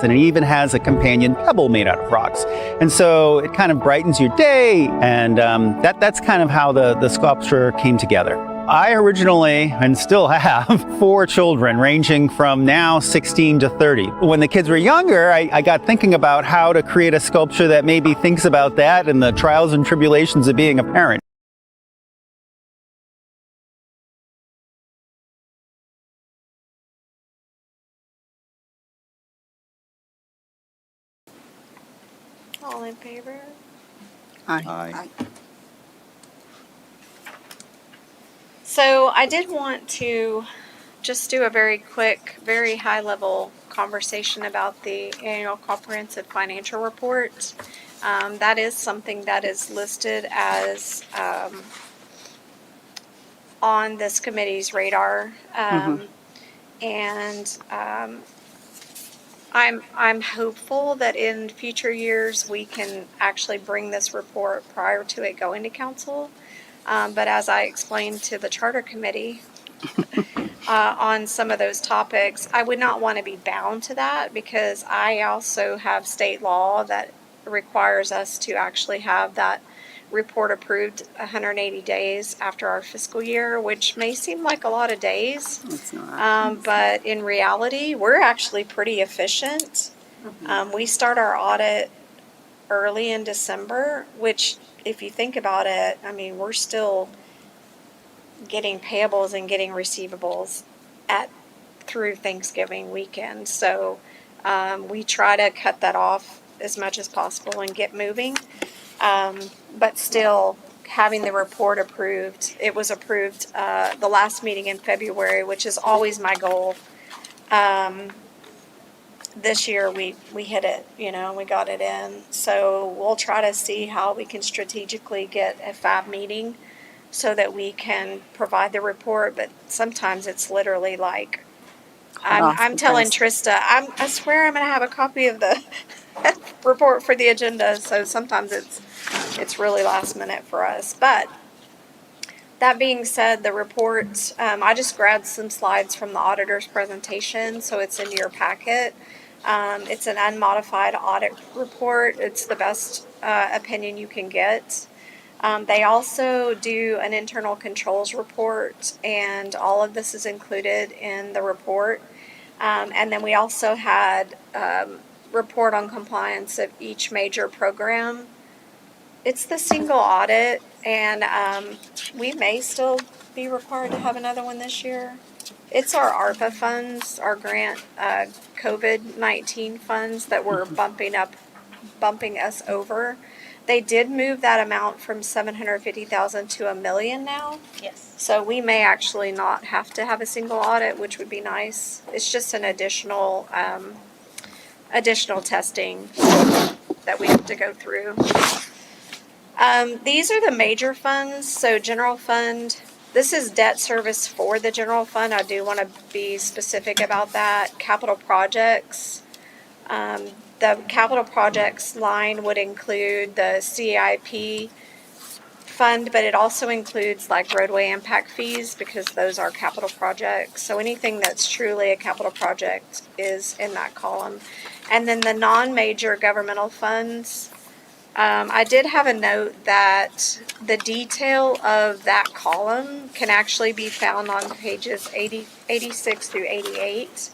and it even has a companion pebble made out of rocks. And so it kind of brightens your day, and that's kind of how the sculpture came together. I originally, and still have, 4 children ranging from now 16 to 30. When the kids were younger, I got thinking about how to create a sculpture that maybe thinks about that and the trials and tribulations of being a parent. All in favor? Aye. So I did want to just do a very quick, very high-level conversation about the annual comprehensive financial report. That is something that is listed as on this committee's radar, and I'm hopeful that in future years we can actually bring this report prior to it going to council. But as I explained to the charter committee on some of those topics, I would not want to be bound to that, because I also have state law that requires us to actually have that report approved 180 days after our fiscal year, which may seem like a lot of days. It's not. But in reality, we're actually pretty efficient. We start our audit early in December, which, if you think about it, I mean, we're still getting payables and getting receivables through Thanksgiving weekend. So we try to cut that off as much as possible and get moving. But still, having the report approved, it was approved the last meeting in February, which is always my goal. This year we hit it, we got it in. So we'll try to see how we can strategically get a FAB meeting so that we can provide the report. But sometimes it's literally like, I'm telling Trista, I swear I'm going to have a copy of the report for the agenda. So sometimes it's really last minute for us. But that being said, the report, I just grabbed some slides from the auditor's presentation, so it's in your packet. It's an unmodified audit report. It's the best opinion you can get. They also do an internal controls report, and all of this is included in the report. And then we also had report on compliance of each major program. It's the single audit, and we may still be required to have another one this year. It's our ARPA funds, our grant COVID-19 funds that were bumping us over. They did move that amount from $750,000 to $1 million now. Yes. So we may actually not have to have a single audit, which would be nice. It's just an additional testing that we have to go through. These are the major funds. So general fund, this is debt service for the general fund. I do want to be specific about that. Capital projects. The capital projects line would include the CIP fund, but it also includes like roadway impact fees, because those are capital projects. So anything that's truly a capital project is in that column. And then the non-major governmental funds, I did have a note that the detail of that column can actually be found on pages 86 through 88.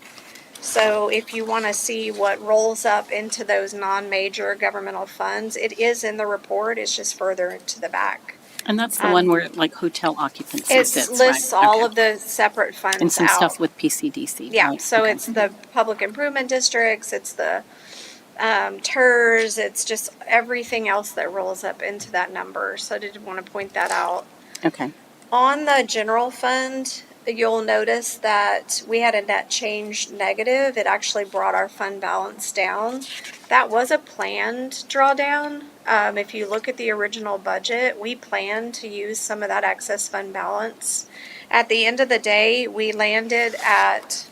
So if you want to see what rolls up into those non-major governmental funds, it is in the report. It's just further to the back. And that's the one where like hotel occupancy It fits, lists right? all of the separate funds and some out. stuff with PCDC. Yeah, right? so Okay. it's the public improvement districts, it's the TERS, it's just everything else that rolls up into that number. So I did want to point that out. Okay. On the general fund, you'll notice that we had a net change negative. It actually brought our fund balance down. That was a planned drawdown. If you look at the original budget, we planned to use some of that excess fund balance. At the end of the day, we landed at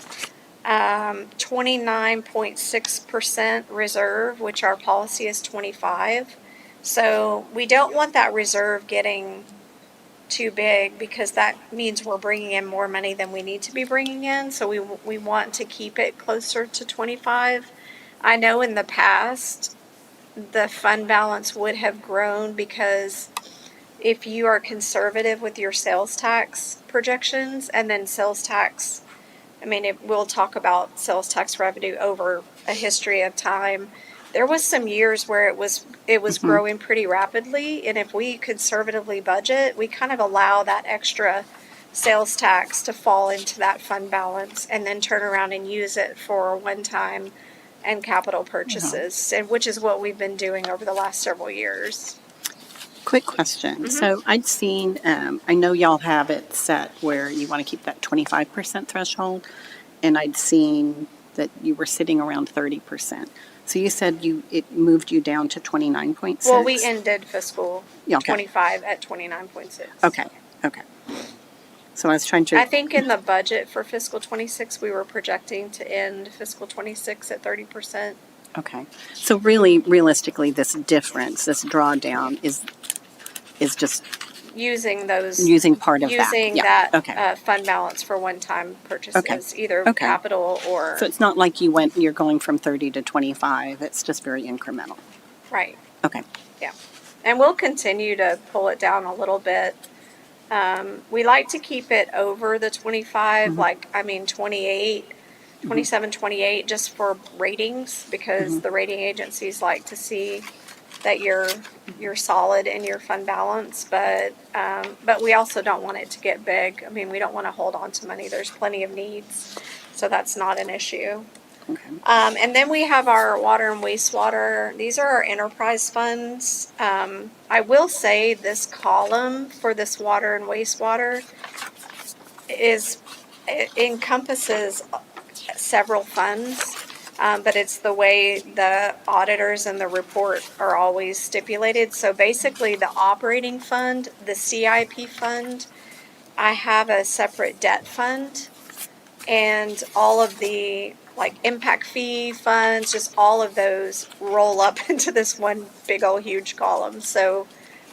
29.6% reserve, which our policy is 25. So we don't want that reserve getting too big, because that means we're bringing in more money than we need to be bringing in. So we want to keep it closer to 25. I know in the past, the fund balance would have grown because if you are conservative with your sales tax projections and then sales tax, I mean, we'll talk about sales tax revenue over a history of time. There was some years where it was growing pretty rapidly, and if we conservatively budget, we kind of allow that extra sales tax to fall into that fund balance and then turn around and use it for one-time and capital purchases, and which is what we've been doing over the last several years. Quick question. So I'd seen, I know y'all have it set where you want to keep that 25% threshold, and I'd seen that you were sitting around 30%. So you said it moved you down to 29.6? Well, we ended fiscal Yeah, okay. 25 at 29.6. Okay. So I was trying to. I think in the budget for fiscal 26, we were projecting to end fiscal 26 at 30%. Okay. So really, realistically, this difference, this drawdown is just Using part of that. using Yeah. that fund balance for one-time purchases, either capital or. So it's not like you're going from 30 to 25. It's just very incremental. Right. Okay. Yeah. And we'll continue to pull it down a little bit. We like to keep it over the 25, 28, 27, 28, just for ratings, because the rating agencies like to see that you're solid in your fund balance, but we also don't want it to get big. I mean, we don't want to hold on to money. There's plenty of needs, so that's not an issue. Okay. And then we have our water and wastewater. These are our enterprise funds. I will say this column for this water and wastewater encompasses several funds. But it's the way the auditors and the report are always stipulated. So basically the operating fund, the CIP fund, I have a separate debt fund, and all of the impact fee funds, just all of those roll up into this one big old huge column. So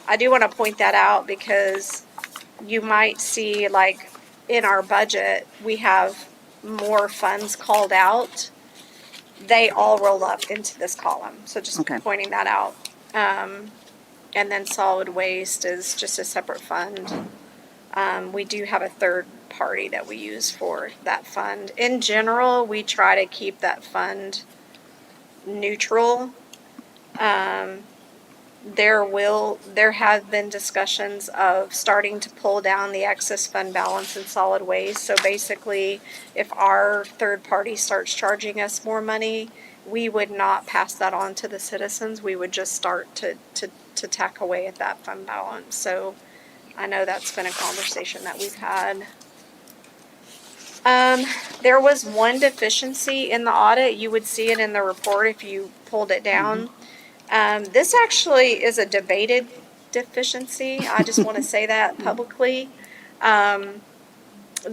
I do want to point that out, because you might see in our budget, we have more funds called out. They all roll up into this column. So just pointing that out. And then solid waste is just a separate fund. We do have a third party that we use for that fund. In general, we try to keep that fund neutral. There have been discussions of starting to pull down the excess fund balance in solid waste. So basically, if our third party starts charging us more money, we would not pass that on to the citizens. We would just start to tack away at that fund balance. So I know that's been a conversation that we've had. There was one deficiency in the audit. You would see it in the report if you pulled it down. This actually is a debated deficiency. I just want to say that publicly. The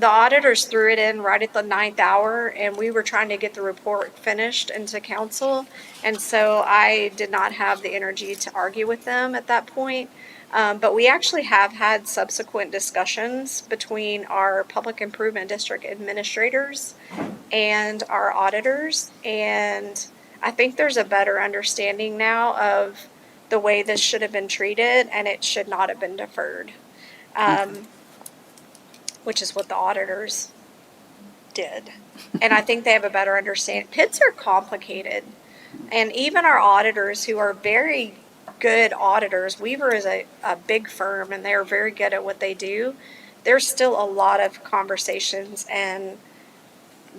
auditors threw it in right at the 9th hour, and we were trying to get the report finished into council. And so I did not have the energy to argue with them at that point. But we actually have had subsequent discussions between our public improvement district administrators and our auditors. And I think there's a better understanding now of the way this should have been treated, and it should not have been deferred, which is what the auditors did. And I think they have a better understanding. PIDs are complicated, and even our auditors, who are very good auditors, Weaver is a big firm, and they're very good at what they do. There's still a lot of conversations and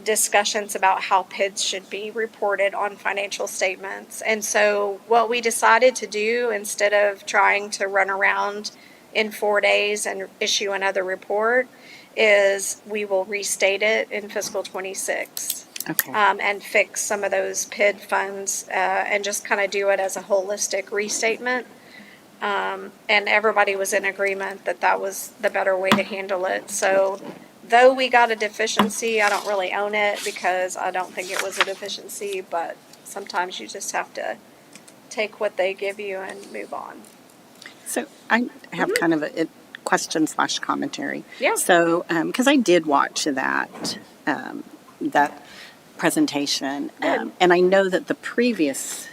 discussions about how PIDs should be reported on financial statements. And so what we decided to do, instead of trying to run around in 4 days and issue another report, is we will restate it in fiscal 26. Okay. And fix some of those PID funds, and just kind of do it as a holistic restatement. And everybody was in agreement that that was the better way to handle it. So though we got a deficiency, I don't really own it, because I don't think it was a deficiency, but sometimes you just have to take what they give you and move on. So I have kind of a question / commentary. Yeah. So, because I did watch that presentation. Good. And I know that the previous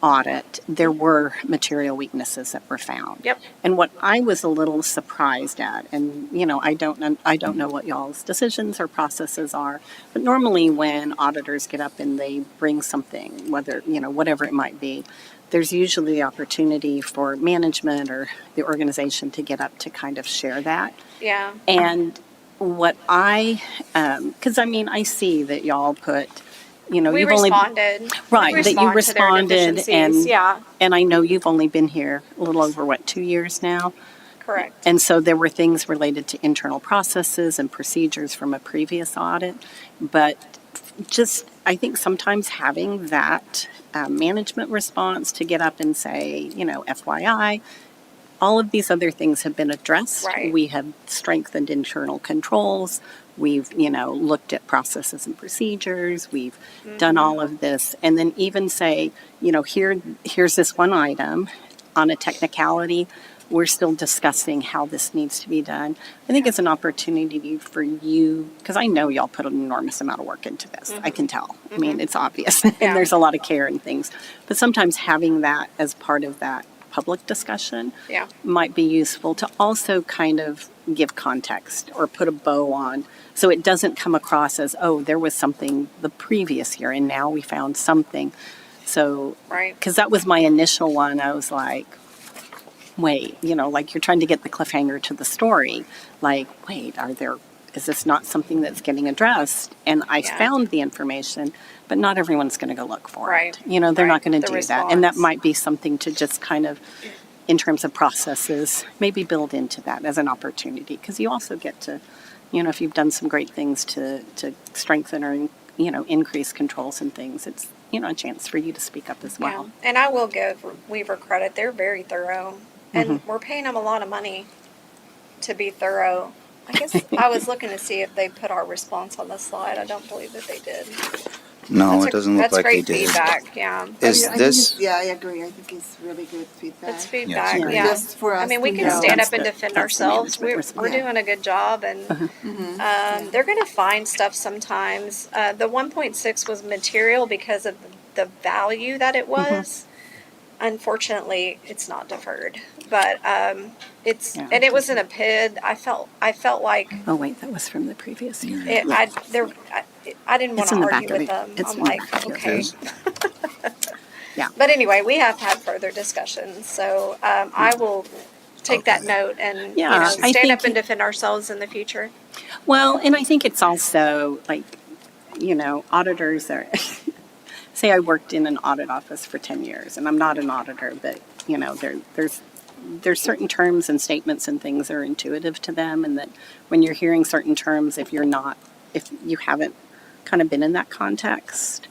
audit, there were material weaknesses that were found. Yep. And what I was a little surprised at, and I don't know what y'all's decisions or processes are, but normally when auditors get up and they bring something, whether whatever it might be, there's usually the opportunity for management or the organization to get up to kind of share that. Yeah. And what because I see that y'all put, We you've only responded. right We that you respond to their responded, deficiencies. Yeah. and I know you've only been here a little over 2 years now, Correct. and so there were things related to internal processes and procedures from a previous audit, but just I think sometimes having that management response to get up and say, FYI, all of these other things have been addressed. Right. We have strengthened internal controls. We've, looked at processes and procedures. We've done all of this. And then even say, here's this one item on a technicality. We're still discussing how this needs to be done. I think it's an opportunity for you, because I know y'all put an enormous amount of work into this. I can tell. I mean, it's obvious. And Yeah. there's a lot of care and things. But sometimes having that as part of that public discussion Yeah. might be useful to also kind of give context or put a bow on, so it doesn't come across as, oh, there was something the previous year and now we found something. So, Right. because that was my initial one. I was like, wait, like you're trying to get the cliffhanger to the story. Like, wait, is this not something that's getting addressed? And I Yeah. found the information, but not everyone's going to go look for Right. it. They're not Right. going to The do that. And that response. might be something to just kind of, in terms of processes, maybe build into that as an opportunity. Because you also get to, if you've done some great things to strengthen or, increase controls and things, it's, a chance for you to speak up as well. Yeah. And I will give Weaver credit. They're very thorough. And we're paying them a lot of money to be thorough. I guess I was looking to see if they put our response on the slide. I don't believe that they did. No, it doesn't look That's like they great did. feedback, yeah. Is I think this, yeah, I agree. I think it's really good feedback. It's feedback, Yeah. yeah. Just for us I mean, we to can know. stand That's up and the- defend that's the ourselves. management We're response. doing a good job, and they're going to find stuff sometimes. The 1.6 was material because of the value that it was. Unfortunately, it's not deferred, but it's Yeah. and it was in a PID. I felt like Oh, wait, that was from the previous year. I didn't want It's to in the back argue of with it. them. It's I'm in the like, back of okay. yours. Yeah. But anyway, we have had further discussions, so I will take that note and Yeah, I stand up think- and defend ourselves in the future. Well, and I think it's also like, auditors are, say I worked in an audit office for 10 years, and I'm not an auditor, but, there's certain terms and statements and things that are intuitive to them, and that when you're hearing certain terms, if you haven't kind of been in that context,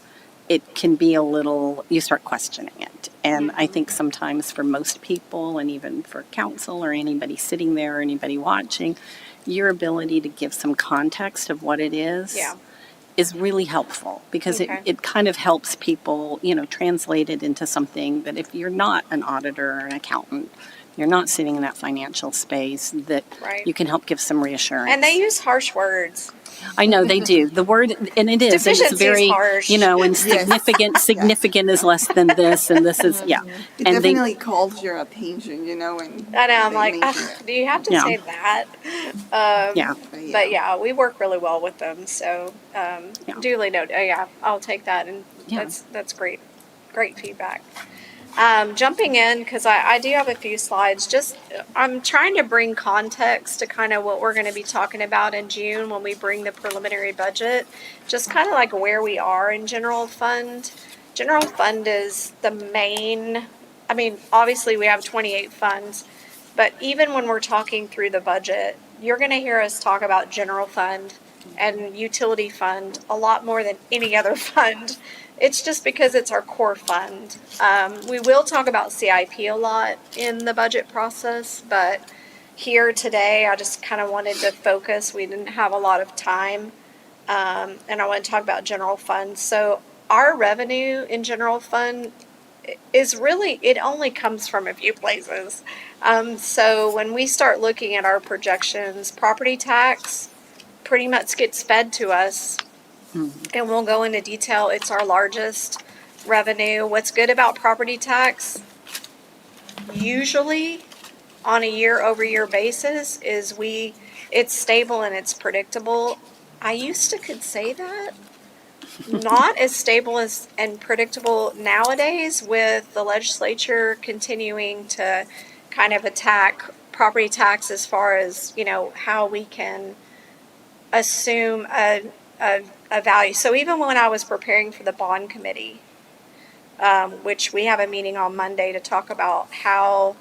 it can be you start questioning it. And I think sometimes for most people, and even for counsel or anybody sitting there or anybody watching, your ability to give some context of what it is Yeah. is really helpful, because Okay. it kind of helps people, translate it into something that if you're not an auditor or an accountant, you're not sitting in that financial space, that Right. you can help give some reassurance. And they use harsh words. I know they do. The word, and it is, and it's Deficiency is very, harsh. and significant is less than this, and this is, yeah. It And they, definitely calls your attention, and I know. I'm they like, mention "Ugh, it. do you have to Yeah. say that? yeah. But yeah, we work really well with them. So duly noted. Oh, yeah, I'll take that, and Yeah. that's great, great feedback. Jumping in, because I do have a few slides. Just I'm trying to bring context to kind of what we're going to be talking about in June when we bring the preliminary budget. Just kind of like where we are in general fund. General fund is the main. I mean, obviously we have 28 funds, but even when we're talking through the budget, you're going to hear us talk about general fund and utility fund a lot more than any other fund. It's just because it's our core fund. We will talk about CIP a lot in the budget process, but here today, I just kind of wanted to focus. We didn't have a lot of time, and I want to talk about general fund. So our revenue in general fund is really, it only comes from a few places. So when we start looking at our projections, property tax pretty much gets fed to us And we'll go into detail. It's our largest revenue. What's good about property tax, usually on a year-over-year basis, is it's stable and it's predictable. I used to could say that. Not as stable as and predictable nowadays, with the legislature continuing to kind of attack property tax as far as, how we can assume a value. So even when I was preparing for the bond committee, which we have a meeting on Monday to talk about how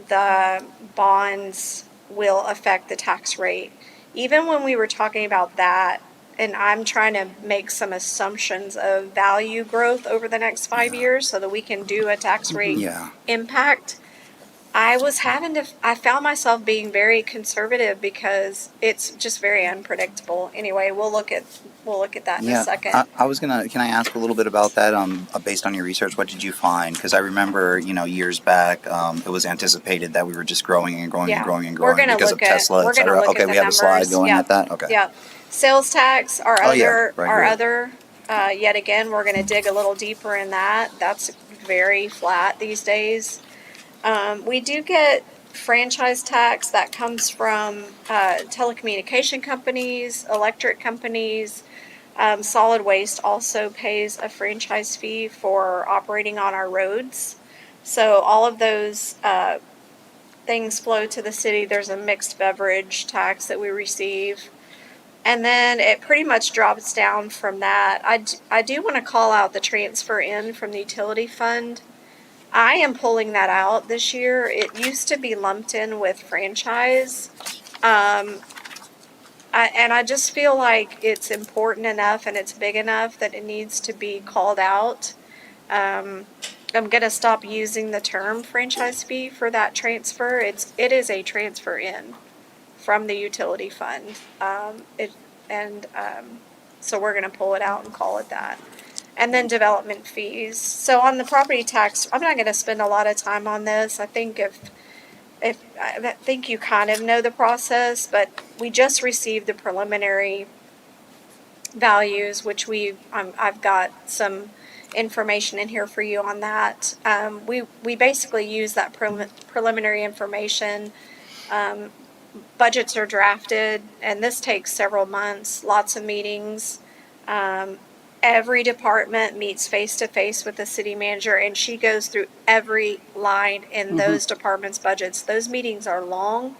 the bonds will affect the tax rate. Even when we were talking about that, and I'm trying to make some assumptions of value growth over the next 5 years so that we can do a tax rate Yeah. impact, I found myself being very conservative because it's just very unpredictable. Anyway, we'll look at that in a second. Can I ask a little bit about that? Based on your research, what did you find? Because I remember, years back, it was anticipated that we were just growing and growing and growing and growing because of Tesla, we're et gonna cetera. look Okay, at we the have a slide numbers. going Yeah. at that? Okay. Yeah. Sales tax, Oh, yeah, right here. yet again, we're gonna dig a little deeper in that. That's very flat these days. We do get franchise tax that comes from telecommunication companies, electric companies. Solid waste also pays a franchise fee for operating on our roads. So all of those things flow to the city. There's a mixed beverage tax that we receive. And then it pretty much drops down from that. I do want to call out the transfer in from the utility fund. I am pulling that out this year. It used to be lumped in with franchise. And I just feel like it's important enough and it's big enough that it needs to be called out. I'm going to stop using the term franchise fee for that transfer. It is a transfer in from the utility fund. So we're going to pull it out and call it that. And then development fees. So on the property tax, I'm not going to spend a lot of time on this. I think I think you kind of know the process, but we just received the preliminary values, which I've got some information in here for you on that. We basically use that preliminary information. Budgets are drafted, and this takes several months, lots of meetings. Every department meets face to face with the city manager, and she goes through every line in those departments' budgets. Those meetings are long,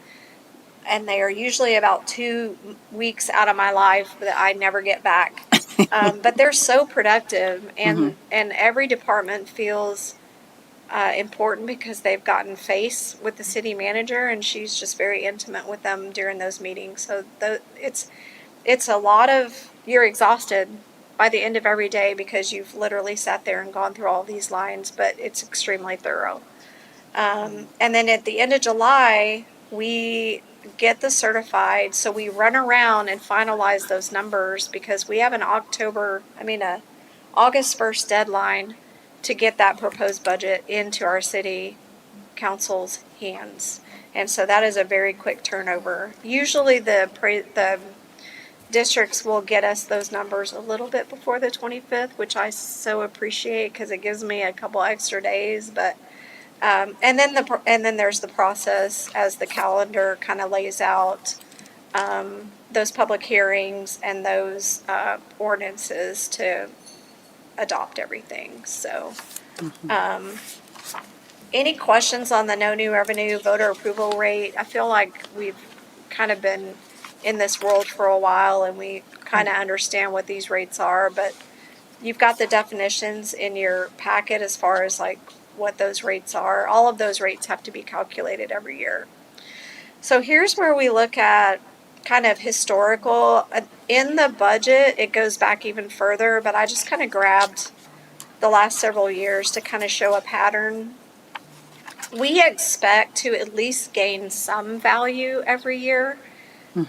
and they are usually about 2 weeks out of my life that I never get back. But they're so productive, and every department feels important because they've gotten face with the city manager, and she's just very intimate with them during those meetings. So it's a lot of, you're exhausted by the end of every day because you've literally sat there and gone through all these lines, but it's extremely thorough. And then at the end of July, we get the certified, so we run around and finalize those numbers because we have a August 1st deadline to get that proposed budget into our city council's hands. And so that is a very quick turnover. Usually the districts will get us those numbers a little bit before the 25th, which I so appreciate because it gives me a couple extra days. But and then there's the process as the calendar kind of lays out, those public hearings and those ordinances to adopt everything. So, any questions on the no new revenue voter approval rate? I feel like we've kind of been in this world for a while and we kind of understand what these rates are, but you've got the definitions in your packet as far as like what those rates are. All of those rates have to be calculated every year. So here's where we look at kind of historical. In the budget, it goes back even further, but I just kind of grabbed the last several years to kind of show a pattern. We expect to at least gain some value every year.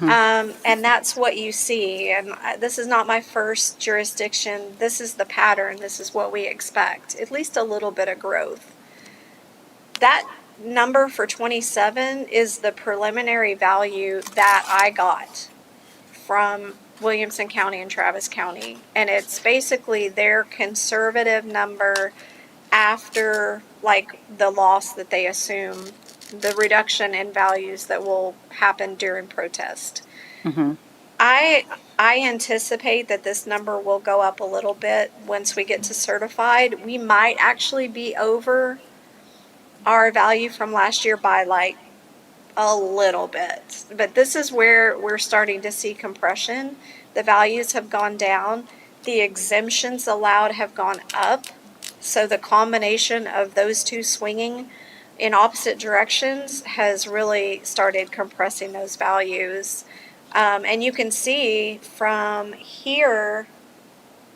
And that's what you see. And this is not my first jurisdiction. This is the pattern. This is what we expect. At least a little bit of growth. That number for 27 is the preliminary value that I got from Williamson County and Travis County. And it's basically their conservative number after like the loss that they assume, the reduction in values that will happen during protest. Mhm. I anticipate that this number will go up a little bit once we get to certified. We might actually be over our value from last year by like a little bit. But this is where we're starting to see compression. The values have gone down. The exemptions allowed have gone up. So the combination of those two swinging in opposite directions has really started compressing those values. And you can see from here,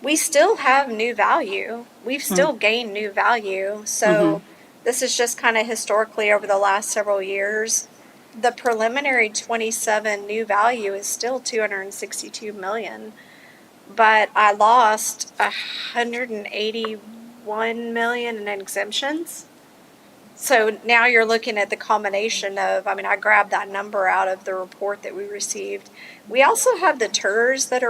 we still have new value. We've still gained new value. So this is just kind of historically over the last several years. The preliminary 27 new value is still 262 million, but I lost 181 million in exemptions. So now you're looking at the combination of, I mean, I grabbed that number out of the report that we received. We also have the TERS that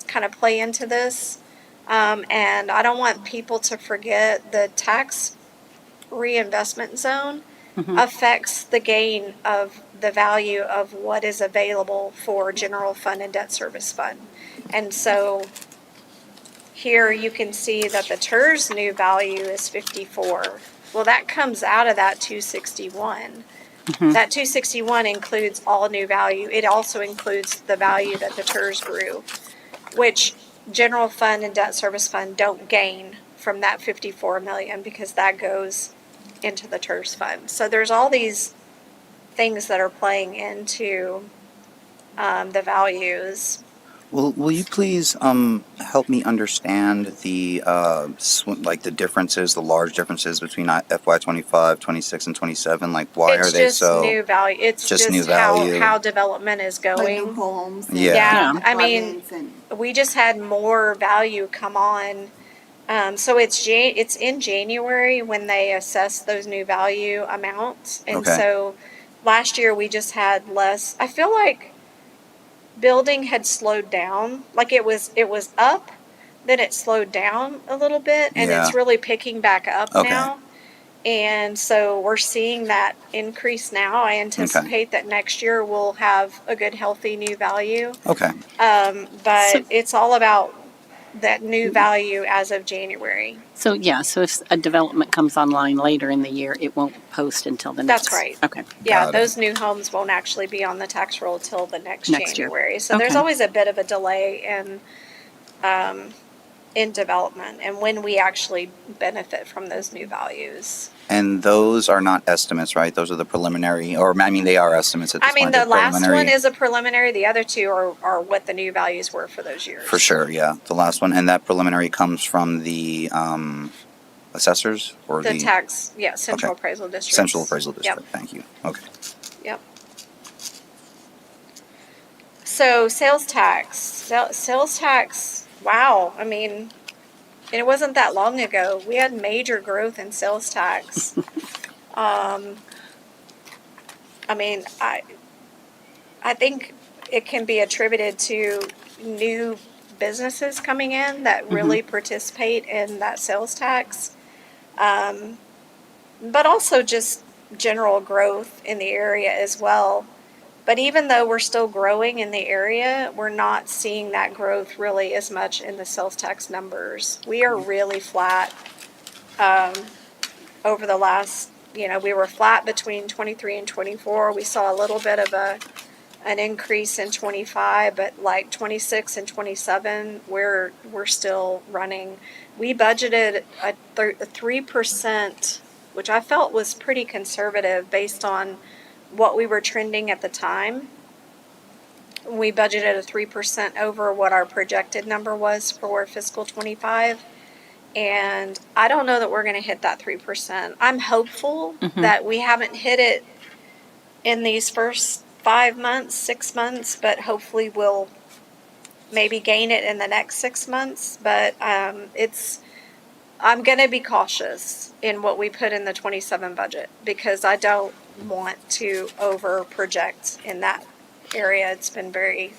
kind of play into this. And I don't want people to forget the tax reinvestment zone affects the gain of the value of what is available for general fund and debt service fund. And so here you can see that the TERS new value is 54. Well, that comes out of that 261. That 261 includes all new value. It also includes the value that the TERS grew, which general fund and debt service fund don't gain from that 54 million because that goes into the TERS fund. So there's all these things that are playing into the values. Will you please help me understand the like the differences, the large differences between FY 25, 26, and 27? Like, why It's are they just so? new value. It's just new how value? how development is Like new going. homes. And Yeah, Yeah. I mean, apartments and we just had more value come on. So it's in January when they assess those new value amounts, and Okay. so last year we just had less. I feel like building had slowed down. Like it was up, then it slowed down a little bit, and Yeah. it's really picking back up Okay. now. And so we're seeing that increase now. I anticipate that next year we'll have a good, healthy new value. Okay. But So- it's all about that new value as of January. So if a development comes online later in the year, it won't post until the next. That's right. Okay. Yeah, Got it. those new homes won't actually be on the tax roll till the next Next year. January. So there's Okay. always a bit of a delay in development and when we actually benefit from those new values. And those are not estimates, right? Those are the preliminary, or I mean, they are estimates at this I mean, point. the They're last preliminary. one is a preliminary. The other two are what the new values were for those years. For sure, yeah. The last one, and that preliminary comes from the assessors or The tax, yeah, central Okay. appraisal district. Central Appraisal District. Yep. Thank you. Okay. Yep. So sales tax, wow. I mean, it wasn't that long ago. We had major growth in sales tax. I mean, I think it can be attributed to new businesses coming in that really participate in that sales tax. But also just general growth in the area as well. But even though we're still growing in the area, we're not seeing that growth really as much in the sales tax numbers. We are really flat over the last, we were flat between 23 and 24. We saw a little bit of an increase in 25, but like 26 and 27, we're still running. We budgeted a 3%, which I felt was pretty conservative based on what we were trending at the time. We budgeted a 3% over what our projected number was for fiscal 25. And I don't know that we're going to hit that 3%. I'm hopeful that we haven't hit it in these first 5 months, 6 months, but hopefully we'll maybe gain it in the next 6 months. But I'm going to be cautious in what we put in the 27 budget because I don't want to over project in that area. It's been very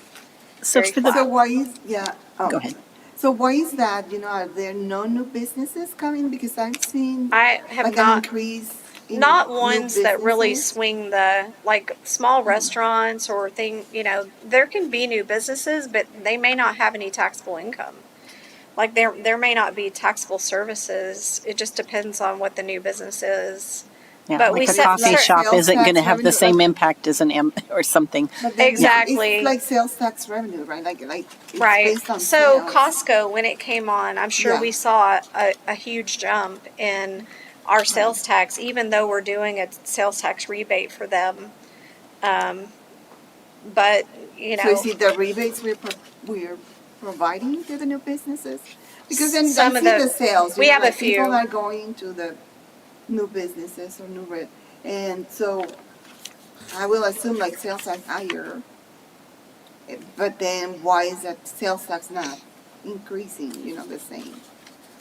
So very for the- flat. So why is, yeah. Oh. Go ahead. So why is that? Are there no new businesses coming? Because I've seen I have like an not, increase in not new ones that really businesses. swing the, like small restaurants or there can be new businesses, but they may not have any taxable income. Like there may not be taxable services. It just depends on what the new business is. Yeah, But like we a set coffee cer- shop sales isn't going to tax have the revenue, same impact as an or something. But then Exactly. it's like sales tax revenue, right? Like it's Right. based on So sales. Costco, when it came on, I'm sure Yeah. we saw a huge jump in our sales tax, even though we're doing a sales tax rebate for them. But So is it the rebates we're providing to the new businesses? Because then Some I of see the- the sales. we have a people few. are going to the new businesses or and so I will assume like sales are higher. But then why is that sales tax not increasing? The same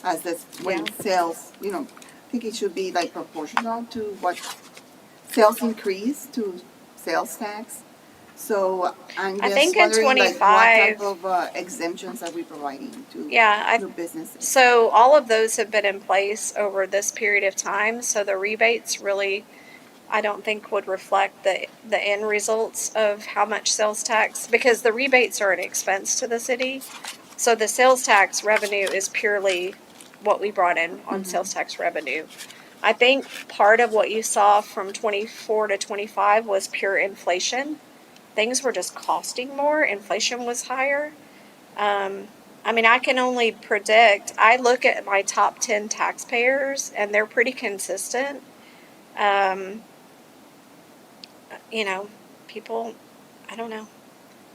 as this when Yeah. sales. I think it should be like proportional to what sales increase to sales tax. So I'm I just think in wondering, like, what 25 type of exemptions are we providing to Yeah, new businesses? so all of those have been in place over this period of time. So the rebates really, I don't think would reflect the end results of how much sales tax, because the rebates are an expense to the city. So the sales tax revenue is purely what we brought in on sales tax revenue. I think part of what you saw from 24 to 25 was pure inflation. Things were just costing more. Inflation was higher. I can only predict. I look at my top 10 taxpayers, and they're pretty consistent. Um, People, I don't know,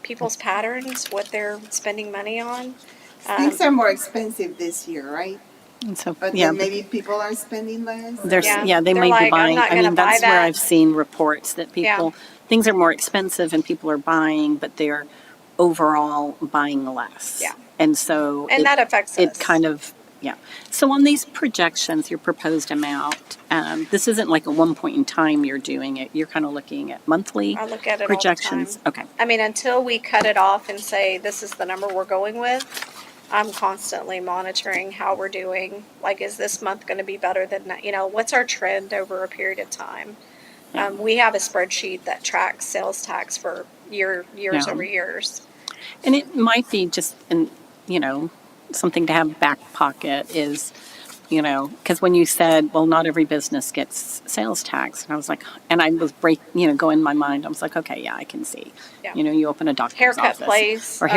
people's patterns, what they're spending money on. Things are more expensive this year, right? And so, But yeah, then maybe people are spending less. there's Yeah. they They're may like, be "I'm buying. not I gonna mean, buy that's where that." I've seen reports that Yeah. people things are more expensive and people are buying, but they're overall buying less. Yeah. And so And that affects it us. kind of yeah. So on these projections, your proposed amount, this isn't like at one point in time you're doing it. You're kind of looking at monthly I look at it projections. all the time. Okay. Until we cut it off and say this is the number we're going with, I'm constantly monitoring how we're doing. Like, is this month going to be better than that? What's our trend over a period of time? Yeah. We have a spreadsheet that tracks sales tax for years Yeah. over years. And it might be just, something to have back pocket is, because when you said, well, not every business gets sales tax, and I was like, and I was going in my mind, I was like, okay, yeah, I can see. Yeah. You open a doctor's Haircut office. place, Or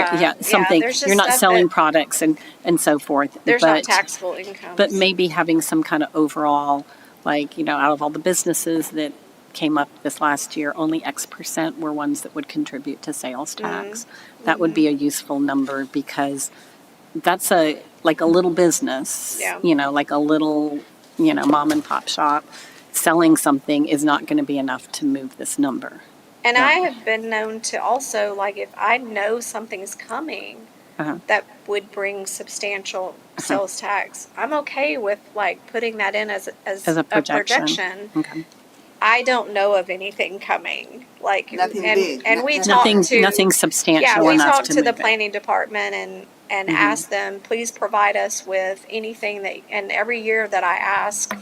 something. there's just You're not stuff selling that- products and so forth. There's but, not taxable income. But maybe having some kind of overall, out of all the businesses that came up this last year, only X% were ones that would contribute to sales tax. That would be a useful number because that's like a little business, Yeah. like a little, mom and pop shop selling something is not going to be enough to move this number. And Yeah. I have been known to also, like, if I know something's coming Uh-huh. that would bring substantial sales tax, I'm okay with, like, putting that in as As a projection. Okay. I don't know of anything coming. Like, Nothing and, big. and we Nothing, talked to nothing substantial yeah, we enough talked to the move it. planning department and asked them, please provide us with anything that. And every year that I ask,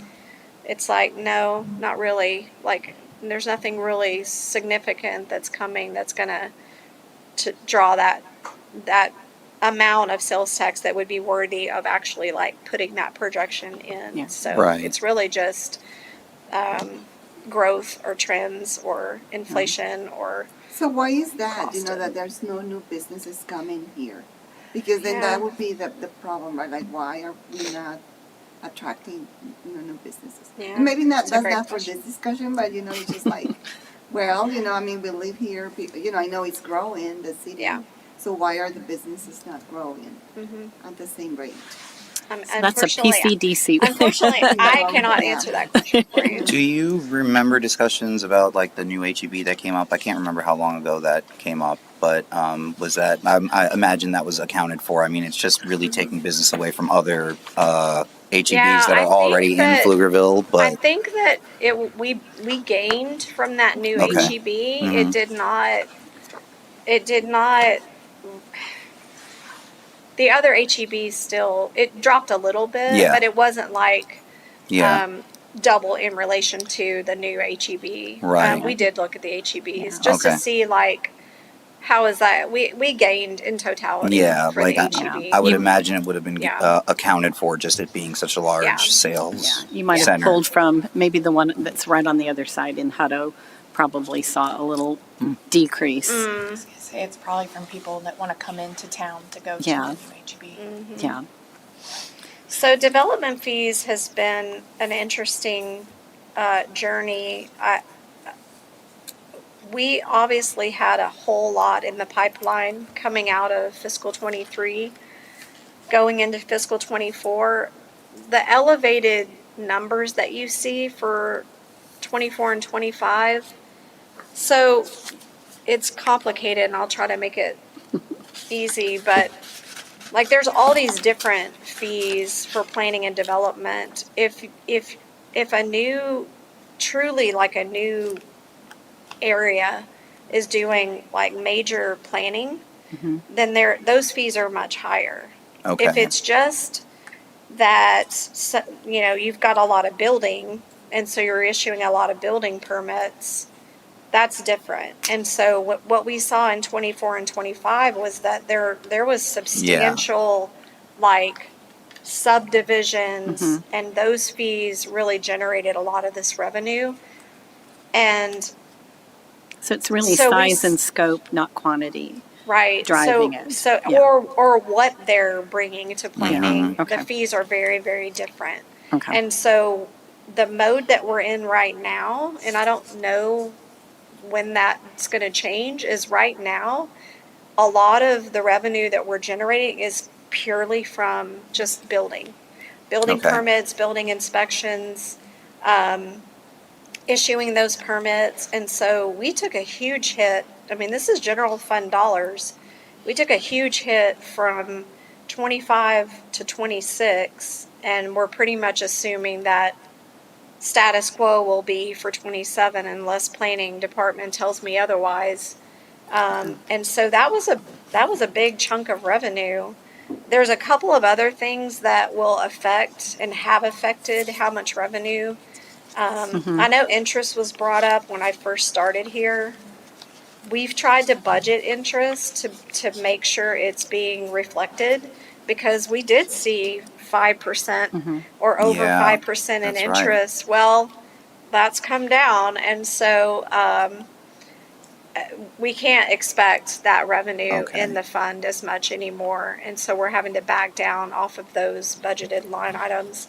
it's like, no, not really. Like, there's nothing really significant that's coming that's gonna to draw that amount of sales tax that would be worthy of actually like putting that projection in. Yeah. So Right. it's really just growth or trends or inflation or So why is that? Costed. That there's no new businesses coming here, because then Yeah. that would be the problem, right? Like, why are we not attracting new businesses? Yeah, And maybe that's a that's great not for question. this discussion, but it's just like, well, we live here. People, I know it's growing the city. Yeah. So why are the businesses not growing Mhm. at the same rate? So that's a Unfortunately, PCDC. Unfortunately, I cannot Yeah. answer that question for you. Do you remember discussions about like the new HEB that came up? I can't remember how long ago that came up, but was that? I imagine that was accounted for. I mean, it's just really taking business away from other HEBs Yeah, that I are think already in that- Pflugerville. I But think that we gained from that new Okay. HEB. Mhm. It did not The other HEB still, it dropped a little bit, Yeah. but it wasn't like Yeah. double in relation to the new HEB. Right. We did look at the HEBs Yeah. just Okay. to see like how is that we gained in totality Yeah, for like the Yeah. HEB. I would imagine it would have been Yeah. accounted for just it being such a large Yeah. sales Yeah, you might have center. pulled from maybe the one that's right on the other side in Hutto probably saw a little decrease. Mm. I was gonna say it's probably from people that want to come into town to go Yeah. to the new HEB. Yeah. So development fees has been an interesting journey. We obviously had a whole lot in the pipeline coming out of fiscal 23, going into fiscal 24. The elevated numbers that you see for 24 and 25. So it's complicated, and I'll try to make it easy, but like there's all these different fees for planning and development. If a new, truly like a new area is doing like major planning, then those fees are much higher. Okay. If it's just that, you've got a lot of building, and so you're issuing a lot of building permits, that's different. And so what we saw in 24 and 25 was that there was substantial like subdivisions, and those fees really generated a lot of this revenue. And So it's really So we size and scope, not quantity. right, Driving so it. so Yeah. or what they're bringing to planning. Okay. The fees are very, very different. Okay. And so the mode that we're in right now, and I don't know when that's going to change, is right now a lot of the revenue that we're generating is purely from just building Okay. permits, building inspections, issuing those permits. And so we took a huge hit. I mean, this is general fund dollars. We took a huge hit from 25 to 26, and we're pretty much assuming that status quo will be for 27 unless planning department tells me otherwise. And so that was a big chunk of revenue. There's a couple of other things that will affect and have affected how much revenue. I know interest was brought up when I first started here. We've tried to budget interest to make sure it's being reflected, because we did see 5% or over Yeah, 5% in that's right. interest. Well, that's come down, and so we can't expect that revenue Okay. in the fund as much anymore, and so we're having to back down off of those budgeted line items.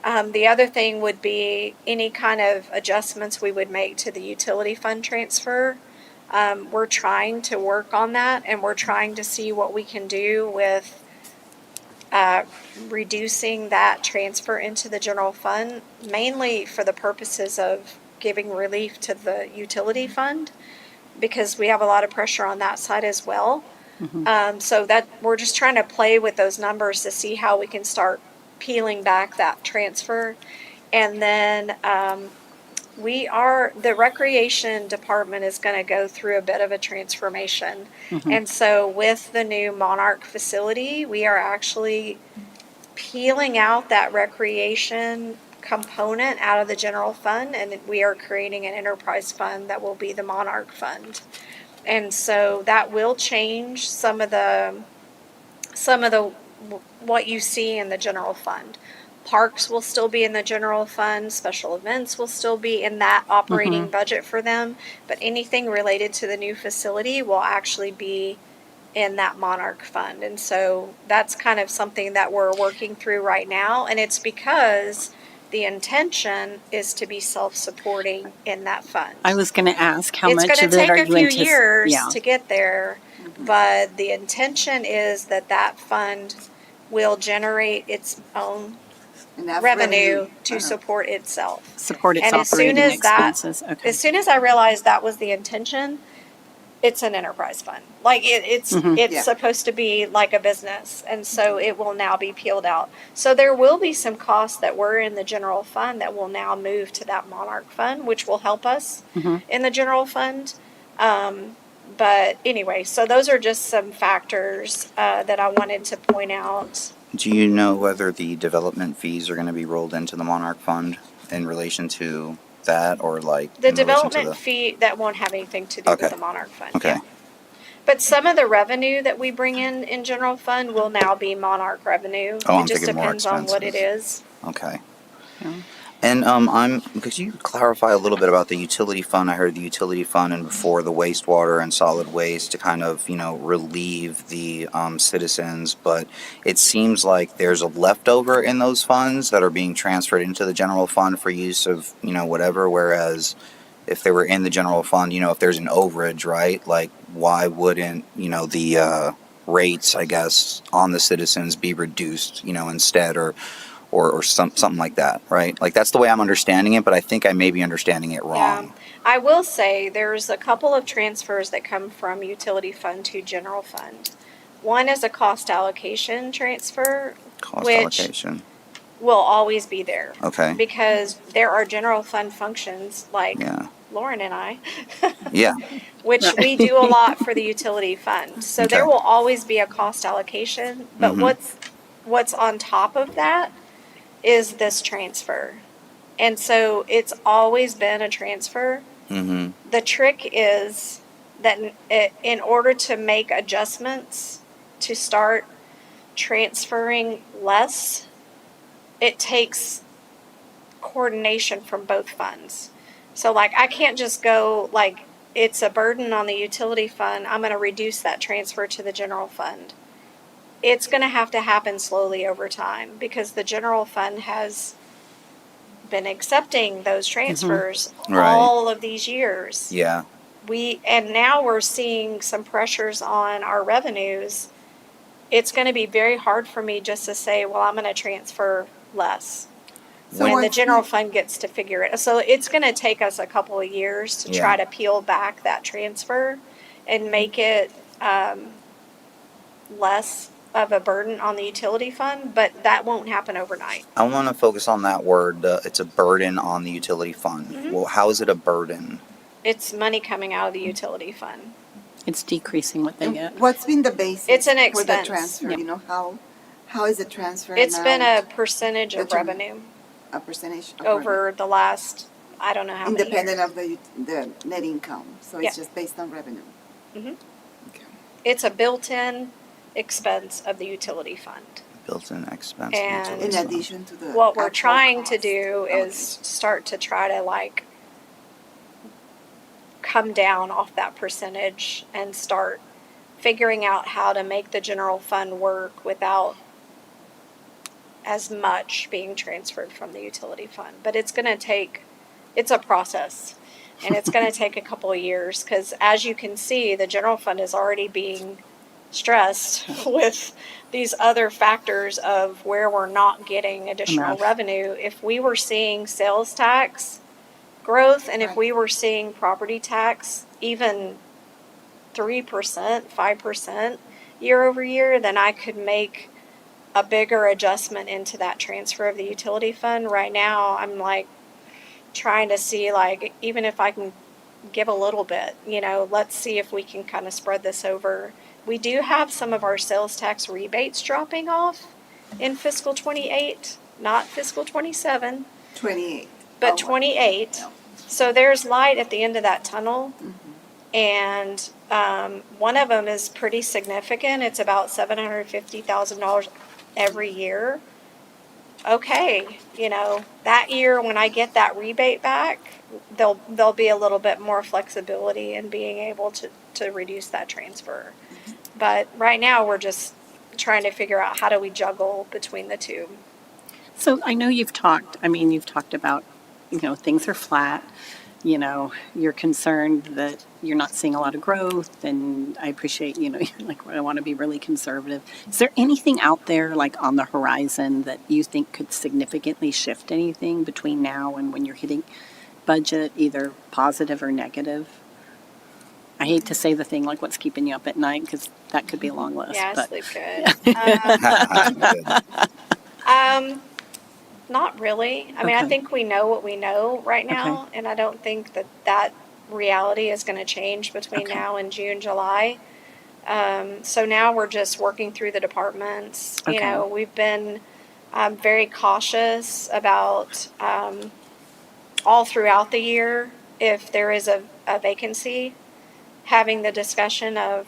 The other thing would be any kind of adjustments we would make to the utility fund transfer. We're trying to work on that, and we're trying to see what we can do with reducing that transfer into the general fund, mainly for the purposes of giving relief to the utility fund, because we have a lot of pressure on that side as well. So that we're just trying to play with those numbers to see how we can start peeling back that transfer. And then the recreation department is going to go through a bit of a transformation. And so with the new Monarch facility, we are actually peeling out that recreation component out of the general fund, and we are creating an enterprise fund that will be the Monarch fund. And so that will change some of the what you see in the general fund. Parks will still be in the general fund, special events will still be in that operating budget for them, but anything related to the new facility will actually be in that Monarch fund. And so that's kind of something that we're working through right now, and it's because the intention is to be self-supporting in that fund. I was going to ask how It's much going of to it take are a you few anticipating? years Yeah. to get there, but the intention is that fund will generate its own Enough revenue to Uh-huh. support itself. Support its And as soon operating as that, expenses. Okay. as soon as I realized that was the intention, it's an enterprise fund. Like it's Yeah. supposed to be like a business, and so it will now be peeled out. So there will be some costs that were in the general fund that will now move to that Monarch fund, which will help us in the general fund. But anyway, so those are just some factors that I wanted to point out. Do you know whether the development fees are going to be rolled into the Monarch Fund in relation to that, or like The in relation to development fee, that won't have anything to do Okay. with the Monarch Fund. Okay. Yeah. But some of the revenue that we bring in general fund will now be Monarch revenue. Oh, It I'm just thinking more depends on what it expenses. is. Okay. Yeah. And could you clarify a little bit about the utility fund? I heard the utility fund and before the wastewater and solid waste to kind of, relieve the citizens, but it seems like there's a leftover in those funds that are being transferred into the general fund for use of, whatever, whereas if they were in the general fund, if there's an overage, right? Like, why wouldn't, the rates, I guess, on the citizens be reduced, instead, or something like that, right? Like, that's the way I'm understanding it, but I think I may be understanding it wrong. I will say there's a couple of transfers that come from utility fund to general fund. One is a cost allocation transfer, Cost which allocation. will always be there. Okay. Because there are general fund functions like Yeah. Lauren and I, Yeah. which we do a lot for the utility fund. So Okay. there will always be a cost allocation, but Mhm. what's on top of that is this transfer. And so it's always been a transfer. Mm-hmm. The trick is that in order to make adjustments to start transferring less, it takes coordination from both funds. So, like, I can't just go, like, it's a burden on the utility fund, I'm going to reduce that transfer to the general fund. It's going to have to happen slowly over time because the general fund has been accepting those transfers Right. all of these years. Yeah. And now we're seeing some pressures on our revenues. It's going to be very hard for me just to say, well, I'm going to transfer less So when the what's general fund gets to figure it. So it's going to take us a couple of years to try to peel back that transfer and make it less of a burden on the utility fund, but that won't happen overnight. I want to focus on that word. It's a burden on the utility fund. Mhm. Well, how is it a burden? It's money coming out of the utility fund. It's decreasing what they And get. what's been the basis It's an for the expense. transfer? Yeah. How is it transferred? It's been now? a percentage of The term- revenue a percentage of over the last, I don't know how revenue. many Independent years. of the net income. So Yeah. it's just based on revenue. Mhm. Okay. It's a built-in expense of the utility fund. Built-in expense. And- utility In fund. addition to the What we're actual trying to cost. do Okay. is start to try to, like, come down off that percentage and start figuring out how to make the general fund work without as much being transferred from the utility fund. But it's a process, and it's going to take a couple of years because, as you can see, the general fund is already being stressed with these other factors of where we're not getting additional Enough. revenue. If we were seeing sales tax growth and if Right. we were seeing property tax even 3%, 5% year over year, then I could make a bigger adjustment into that transfer of the utility fund. Right now, I'm like trying to see, like, even if I can give a little bit, let's see if we can kind of spread this over. We do have some of our sales tax rebates dropping off in fiscal 28, not fiscal 27, 28. but Oh, 28. yeah. So there's light at the end of that tunnel. Mhm. And one of them is pretty significant. It's about $750,000 every year. Okay, that year when I get that rebate back, there'll be a little bit more flexibility in being able to reduce that transfer. But right now we're just trying to figure out how do we juggle between the two. So I know you've talked about, things are flat. You're concerned that you're not seeing a lot of growth, and I appreciate, you're like, I want to be really conservative. Is there anything out there, like, on the horizon that you think could significantly shift anything between now and when you're hitting budget, either positive or negative? I hate to say the thing, like, what's keeping you up at night, because that could be a long list. Yeah, I but sleep good. Not really. I mean, I Okay. think we know what we know right now, and I don't think that reality is going to change between Okay. now and June, July. So now we're just working through the departments. You Okay. know, we've been very cautious about all throughout the year, if there is a vacancy, having the discussion of,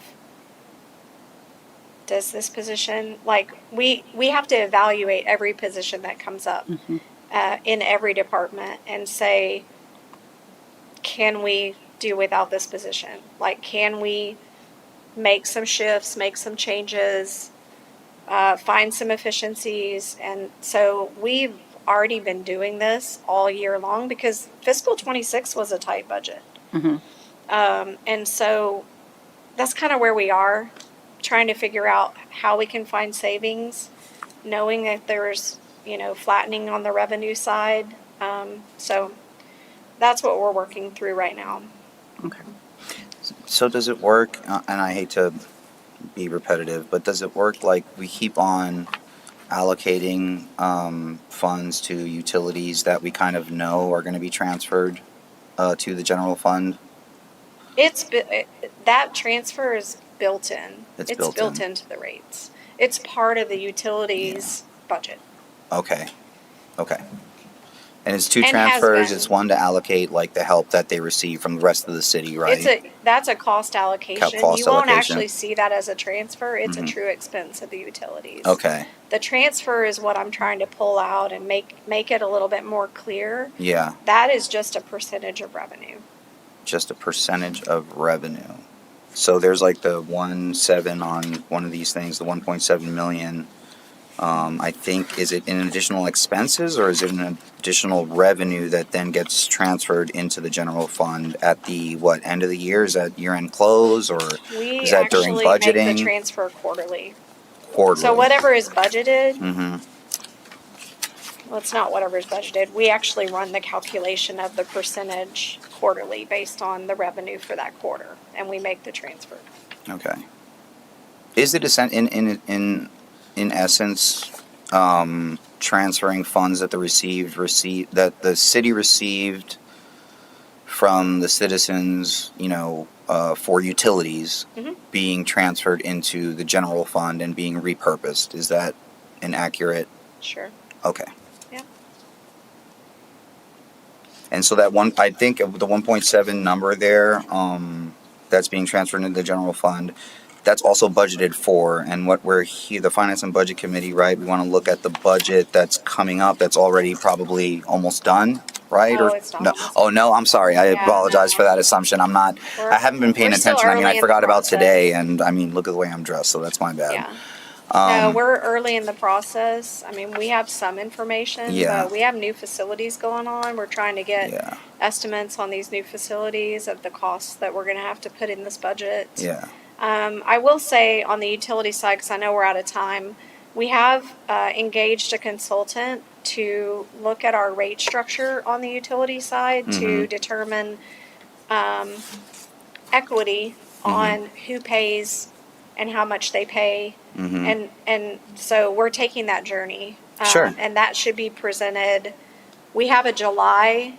does this position, like, we have to evaluate every position that comes up in every department and say, can we do without this position? Like, can we make some shifts, make some changes, find some efficiencies? And so we've already been doing this all year long because fiscal 26 was a tight budget. And so that's kind of where we are, trying to figure out how we can find savings, knowing that there's, you know, flattening on the revenue side. So that's what we're working through right now. Okay. So does it work, and I hate to be repetitive, but does it work like we keep on allocating funds to utilities that we kind of know are going to be transferred to the general fund? That transfer is built in. It's It's built built in. into the rates. It's part of the utilities budget. Okay. Okay. And it's two And has transfers. been. It's one to allocate like the help that they receive from the rest of the city, right? That's a cost allocation. Cost You won't allocation. actually see that as a transfer. It's Mhm. a true expense of the utilities. Okay. The transfer is what I'm trying to pull out and make it a little bit more clear. Yeah. That is just a percentage of revenue. Just a percentage of revenue. So there's like the 1.7 on one of these things, the 1.7 million. I think, is it in additional expenses or is it an additional revenue that then gets transferred into the general fund at the end of the year? Is that year-end close or We is that during actually make the budgeting? transfer quarterly. Quarterly. So whatever is budgeted, Mm-hmm. well, it's not whatever is budgeted. We actually run the calculation of the percentage quarterly based on the revenue for that quarter, and we make the transfer. Okay. Is it in essence transferring funds that that the city received from the citizens, for utilities Mhm. being transferred into the general fund and being repurposed? Is that an accurate? Sure. Okay. Yeah. And so I think of the 1.7 number there, that's being transferred into the general fund, that's also budgeted for. And what we're here, the Finance and Budget Committee, right? We want to look at the budget that's coming up that's already probably almost done, right? No, it's not no? almost Oh no, I'm sorry. I Yeah, apologize no. for that assumption. I haven't been paying We're still attention. I mean, early I in the forgot about process. today, and I mean, look at the way I'm dressed, so that's my bad. Yeah. No, we're early in the process. I mean, we have some information, Yeah. but we have new facilities going on. We're trying to get Yeah. estimates on these new facilities of the costs that we're going to have to put in this budget. Yeah. I will say on the utility side, because I know we're out of time, we have engaged a consultant to look at our rate structure on the utility side to determine equity on who pays and how much they pay. And so we're taking that journey. Sure. And that should be presented. We have a July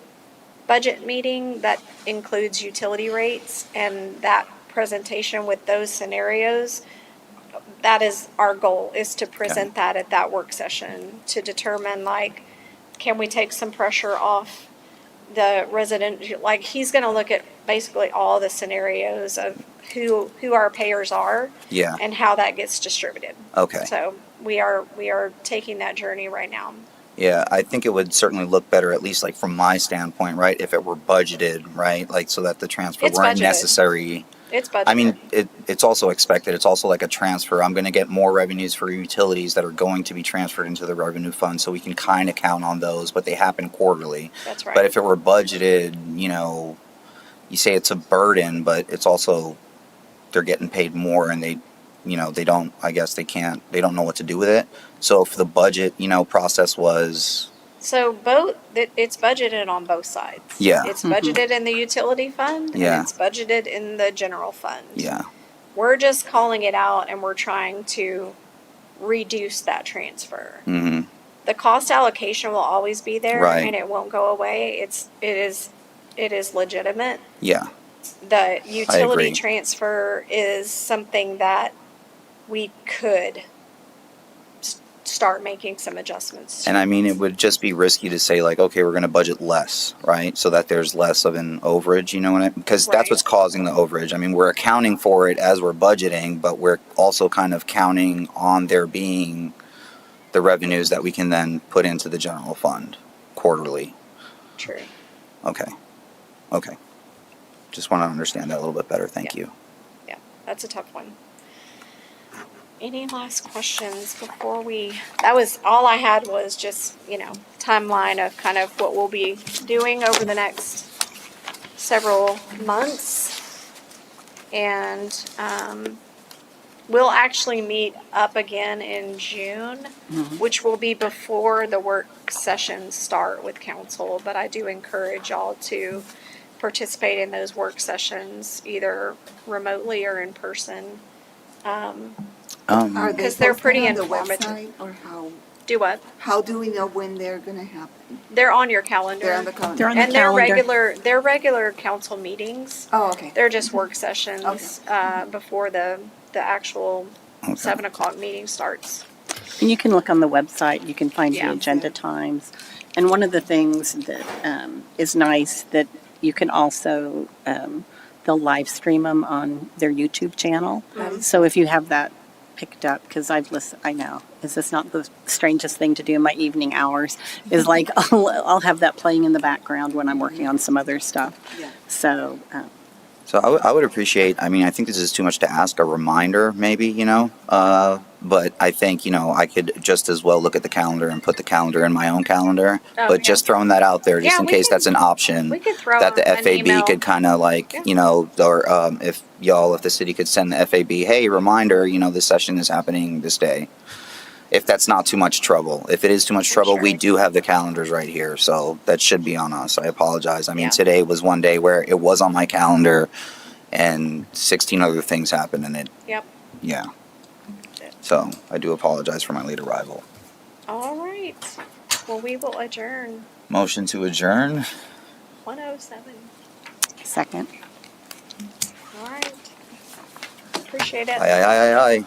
budget meeting that includes utility rates, and that presentation with those scenarios, that is our goal, is to present that at that work session to determine, like, can we take some pressure off the resident? Like, he's going to look at basically all the scenarios of who our payers are, Yeah. and how that gets distributed. Okay. So we are taking that journey right now. Yeah, I think it would certainly look better, at least like from my standpoint, right? If it were budgeted, right? Like so that the transfer It's weren't budgeted. necessary. It's budgeted. I mean, it's also expected. It's also like a transfer. I'm going to get more revenues for utilities that are going to be transferred into the revenue fund, so we can kind of count on those, but they happen quarterly. That's right. But if it were budgeted, you say it's a burden, but it's also they're getting paid more, and they don't. I guess they don't know what to do with it. So if the budget, process was. So it's budgeted on both sides. Yeah. It's budgeted in the utility fund, Yeah. and it's budgeted in the general fund. Yeah. We're just calling it out, and we're trying to reduce that transfer. Mm-hmm. The cost allocation will always be there, Right. and it won't go away. It is it is legitimate. Yeah. The utility agree. transfer is something that we could start making some adjustments to. And I mean, it would just be risky to say like, okay, we're going to budget less, right? So that there's less of an overage, you know what I mean? Because that's Right. what's causing the overage. I mean, we're accounting for it as we're budgeting, but we're also kind of counting on there being the revenues that we can then put into the general fund quarterly. True. Okay. Okay. Just want to understand that a little bit better. Thank you. Yeah, that's a tough one. Any last questions before that was all I had, was just, timeline of kind of what we'll be doing over the next several months. And we'll actually meet up again in June, which will be before the work sessions start with council. But I do encourage y'all to participate in those work sessions, either remotely or in person. Are they 'Cause they're posted pretty on the informative. website, or how? Do what? How do we know when they're gonna happen? They're on your calendar. They're on the calendar. They're on the And they're calendar. regular council meetings. Oh, okay. They're just work sessions before the actual Okay. 7:00 meeting starts. And you can look on the website, you can find Yeah. the agenda times. And one of the things that is nice, that you can also, they'll live stream them on their YouTube channel. So if you have that picked up, because I know, is this not the strangest thing to do in my evening hours? Is like, I'll have that playing in the background when I'm working on some other stuff. Yeah. So, So I would appreciate, I mean, I think this is too much to ask, a reminder maybe, but I think, I could just as well look at the calendar and put the calendar in my own calendar. Oh, But yeah. just throwing that out there, just Yeah, in we case can- that's an option. we could throw that the an FAB email. could kind of like, Yeah. or if the city could send the FAB, hey, reminder, this session is happening this day. If that's not too much trouble. If it is too much trouble, we Sure. do have the calendars right here, so that should be on us. I apologize. I mean, Yeah. today was one day where it was on my calendar and 16 other things happened, and Yep. yeah. So I do apologize for my late arrival. All right. Well, we will adjourn. Motion to adjourn. 1:07. second. All right. Appreciate it. Aye, aye, aye, aye, aye.